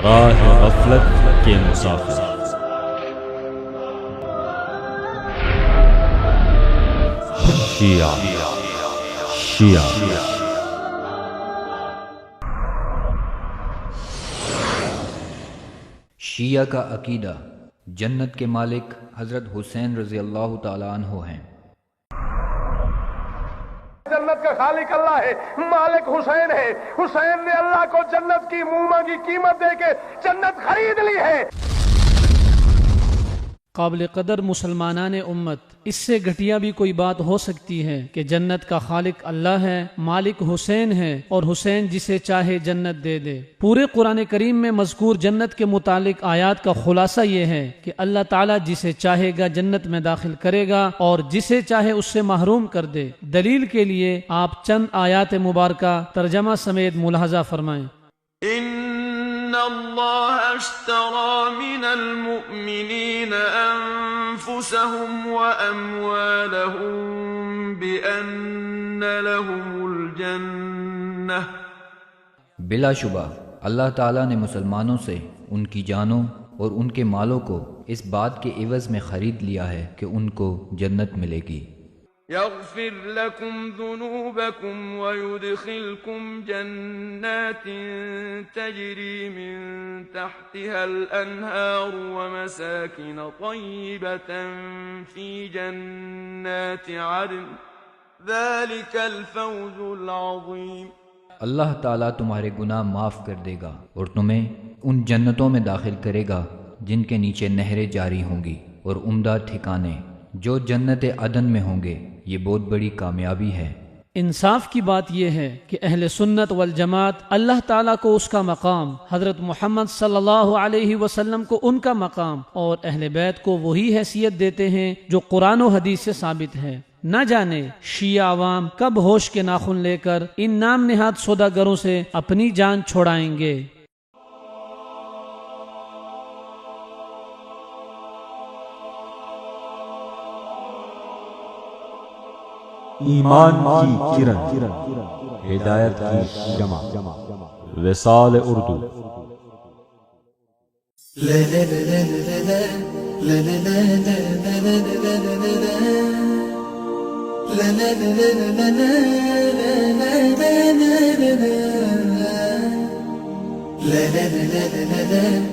راہ غفلت کے مسافر۔ شیعہ شیعہ کا عقیدہ جنت کے مالک حضرت حسین رضی اللہ تعالیٰ عنہ ہیں۔ جنت کا خالق اللہ ہے، مالک حسین ہے۔ حسین نے اللہ کو جنت کی منہ مانگی قیمت دے کے جنت خرید لی ہے۔ قابل قدر مسلمانان امت، اس سے گھٹیا بھی کوئی بات ہو سکتی ہے کہ جنت کا خالق اللہ ہے، مالک حسین ہے اور حسین جسے چاہے جنت دے دے۔ پورے قرآن کریم میں مذکور جنت کے متعلق آیات کا خلاصہ یہ ہے کہ اللہ تعالیٰ جسے چاہے گا جنت میں داخل کرے گا اور جسے چاہے اس سے محروم کر دے۔ دلیل کے لیے آپ چند آیات مبارکہ ترجمہ سمیت ملاحظہ فرمائیں۔ ان اللہ اشترى من المؤمنین انفسهم واموالهم بان لهم الجنہ۔ بلا شبہ اللہ تعالیٰ نے مسلمانوں سے ان کی جانوں اور ان کے مالوں کو اس بات کے عوض میں خرید لیا ہے کہ ان کو جنت ملے گی۔ يغفر لكم ذنوبكم ويدخلكم جنات تجري من تحتها الأنهار ومساكن طيبة في جنات عدن ذلك الفوز العظيم۔ اللہ تعالیٰ تمہارے گناہ معاف کر دے گا اور تمہیں ان جنتوں میں داخل کرے گا جن کے نیچے نہریں جاری ہوں گی اور عمدہ ٹھکانے جو جنت عدن میں ہوں گے، یہ بہت بڑی کامیابی ہے۔ انصاف کی بات یہ ہے کہ اہل سنت والجماعت اللہ تعالیٰ کو اس کا مقام، حضرت محمد صلی اللہ علیہ وسلم کو ان کا مقام اور اہل بیت کو وہی حیثیت دیتے ہیں جو قرآن و حدیث سے ثابت ہے۔ نہ جانے شیعہ عوام کب ہوش کے ناخن لے کر ان نام نہاد سوداگروں سے اپنی جان چھڑائیں گے۔ ایمان کی کرن، ہدایت کی شمع، وصال Urdu. la la la la la la